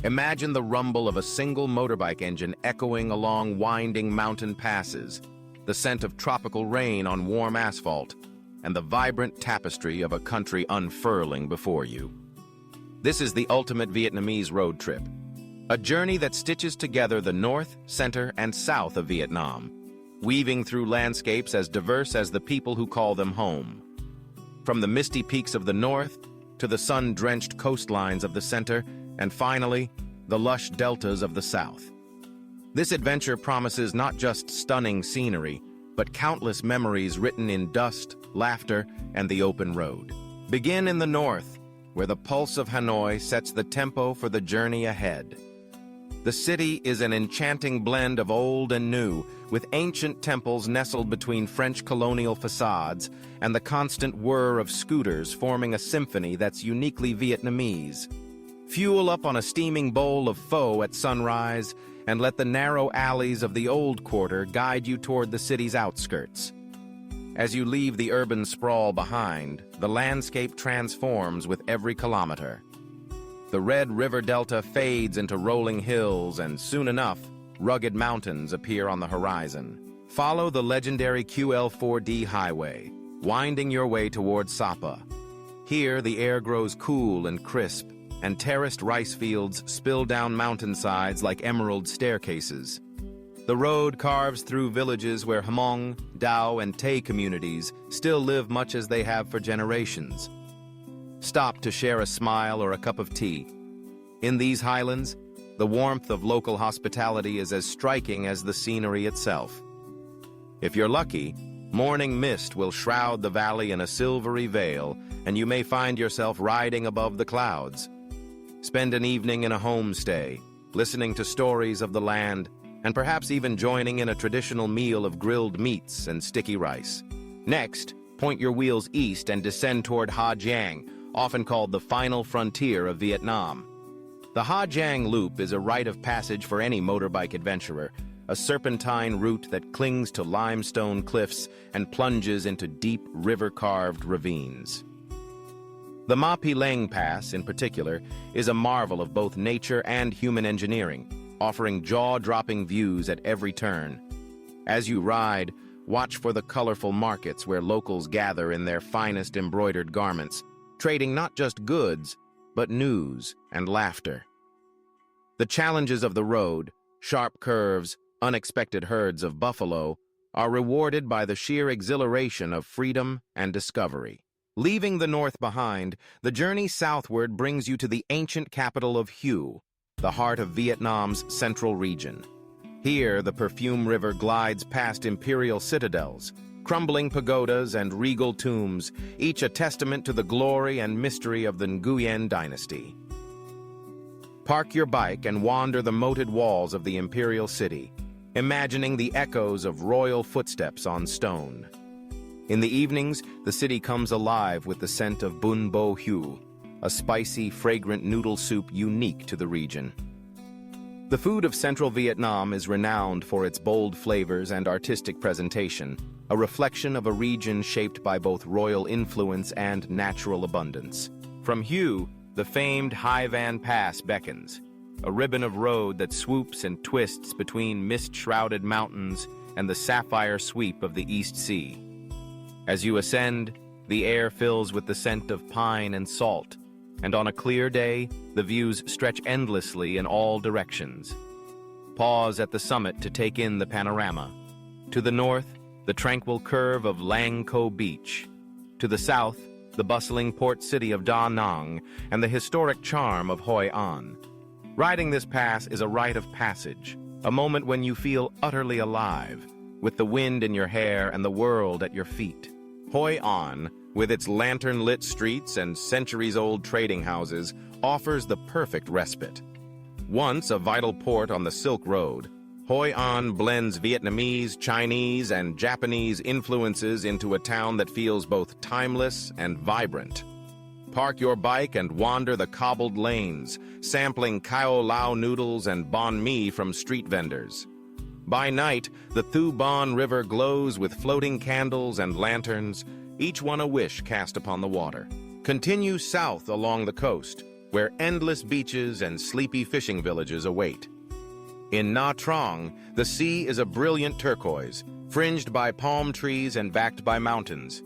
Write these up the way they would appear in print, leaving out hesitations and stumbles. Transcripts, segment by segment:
Imagine the rumble of a single motorbike engine echoing along winding mountain passes, the scent of tropical rain on warm asphalt, and the vibrant tapestry of a country unfurling before you. This is the ultimate Vietnamese road trip, a journey that stitches together the north, center, and south of Vietnam, weaving through landscapes as diverse as the people who call them home. From the misty peaks of the north to the sun-drenched coastlines of the center, and finally, the lush deltas of the south. This adventure promises not just stunning scenery, but countless memories written in dust, laughter, and the open road. Begin in the north, where the pulse of Hanoi sets the tempo for the journey ahead. The city is an enchanting blend of old and new, with ancient temples nestled between French colonial facades and the constant whir of scooters forming a symphony that's uniquely Vietnamese. Fuel up on a steaming bowl of pho at sunrise and let the narrow alleys of the old quarter guide you toward the city's outskirts. As you leave the urban sprawl behind, the landscape transforms with every kilometer. The red river delta fades into rolling hills, and soon enough, rugged mountains appear on the horizon. Follow the legendary QL4D highway, winding your way toward Sapa. Here, the air grows cool and crisp, and terraced rice fields spill down mountainsides like emerald staircases. The road carves through villages where Hmong, Dao, and Tay communities still live much as they have for generations. Stop to share a smile or a cup of tea. In these highlands, the warmth of local hospitality is as striking as the scenery itself. If you're lucky, morning mist will shroud the valley in a silvery veil, and you may find yourself riding above the clouds. Spend an evening in a homestay, listening to stories of the land, and perhaps even joining in a traditional meal of grilled meats and sticky rice. Next, point your wheels east and descend toward Ha Giang, often called the final frontier of Vietnam. The Ha Giang Loop is a rite of passage for any motorbike adventurer, a serpentine route that clings to limestone cliffs and plunges into deep river-carved ravines. The Ma Pileng Pass, in particular, is a marvel of both nature and human engineering, offering jaw-dropping views at every turn. As you ride, watch for the colorful markets where locals gather in their finest embroidered garments, trading not just goods, but news and laughter. The challenges of the road, sharp curves, unexpected herds of buffalo, are rewarded by the sheer exhilaration of freedom and discovery. Leaving the north behind, the journey southward brings you to the ancient capital of Hue, the heart of Vietnam's central region. Here, the Perfume River glides past imperial citadels, crumbling pagodas and regal tombs, each a testament to the glory and mystery of the Nguyen dynasty. Park your bike and wander the moated walls of the imperial city, imagining the echoes of royal footsteps on stone. In the evenings, the city comes alive with the scent of Bun Bo Hue, a spicy, fragrant noodle soup unique to the region. The food of central Vietnam is renowned for its bold flavors and artistic presentation, a reflection of a region shaped by both royal influence and natural abundance. From Hue, the famed Hai Van Pass beckons, a ribbon of road that swoops and twists between mist-shrouded mountains and the sapphire sweep of the East Sea. As you ascend, the air fills with the scent of pine and salt, and on a clear day, the views stretch endlessly in all directions. Pause at the summit to take in the panorama. To the north, the tranquil curve of Lang Co Beach. To the south, the bustling port city of Da Nang and the historic charm of Hoi An. Riding this pass is a rite of passage, a moment when you feel utterly alive, with the wind in your hair and the world at your feet. Hoi An, with its lantern-lit streets and centuries-old trading houses, offers the perfect respite. Once a vital port on the Silk Road, Hoi An blends Vietnamese, Chinese, and Japanese influences into a town that feels both timeless and vibrant. Park your bike and wander the cobbled lanes, sampling Cao Lao noodles and banh mi from street vendors. By night, the Thu Bon River glows with floating candles and lanterns, each one a wish cast upon the water. Continue south along the coast, where endless beaches and sleepy fishing villages await. In Nha Trang, the sea is a brilliant turquoise, fringed by palm trees and backed by mountains.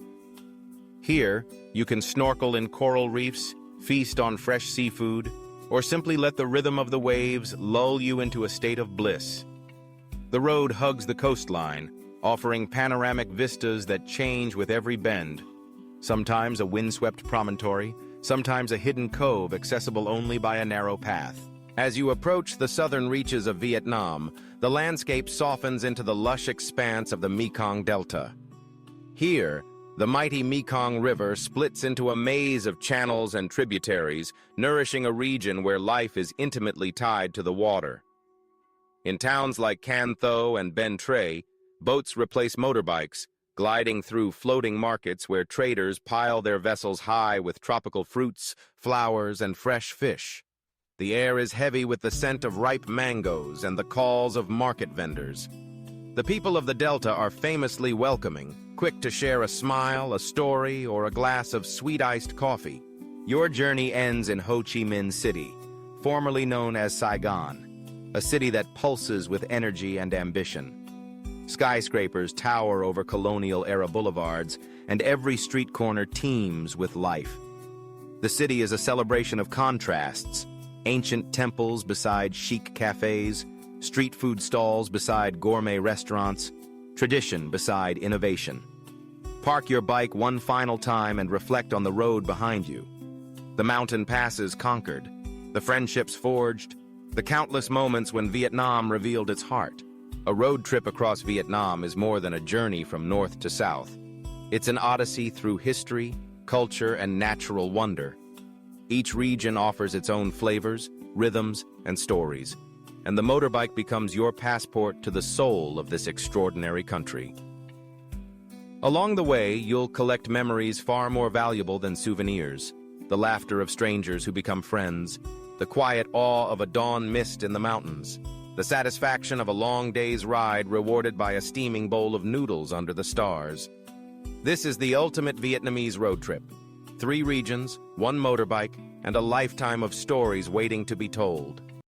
Here, you can snorkel in coral reefs, feast on fresh seafood, or simply let the rhythm of the waves lull you into a state of bliss. The road hugs the coastline, offering panoramic vistas that change with every bend. Sometimes a windswept promontory, sometimes a hidden cove accessible only by a narrow path. As you approach the southern reaches of Vietnam, the landscape softens into the lush expanse of the Mekong Delta. Here, the mighty Mekong River splits into a maze of channels and tributaries, nourishing a region where life is intimately tied to the water. In towns like Can Tho and Ben Tre, boats replace motorbikes, gliding through floating markets where traders pile their vessels high with tropical fruits, flowers, and fresh fish. The air is heavy with the scent of ripe mangoes and the calls of market vendors. The people of the Delta are famously welcoming, quick to share a smile, a story, or a glass of sweet-iced coffee. Your journey ends in Ho Chi Minh City, formerly known as Saigon, a city that pulses with energy and ambition. Skyscrapers tower over colonial-era boulevards, and every street corner teems with life. The city is a celebration of contrasts: ancient temples beside chic cafes, street food stalls beside gourmet restaurants, tradition beside innovation. Park your bike one final time and reflect on the road behind you. The mountain passes conquered, the friendships forged, the countless moments when Vietnam revealed its heart. A road trip across Vietnam is more than a journey from north to south. It's an odyssey through history, culture, and natural wonder. Each region offers its own flavors, rhythms, and stories, and the motorbike becomes your passport to the soul of this extraordinary country. Along the way, you'll collect memories far more valuable than souvenirs: the laughter of strangers who become friends, the quiet awe of a dawn mist in the mountains, the satisfaction of a long day's ride rewarded by a steaming bowl of noodles under the stars. This is the ultimate Vietnamese road trip. 3 regions, 1 motorbike, and a lifetime of stories waiting to be told.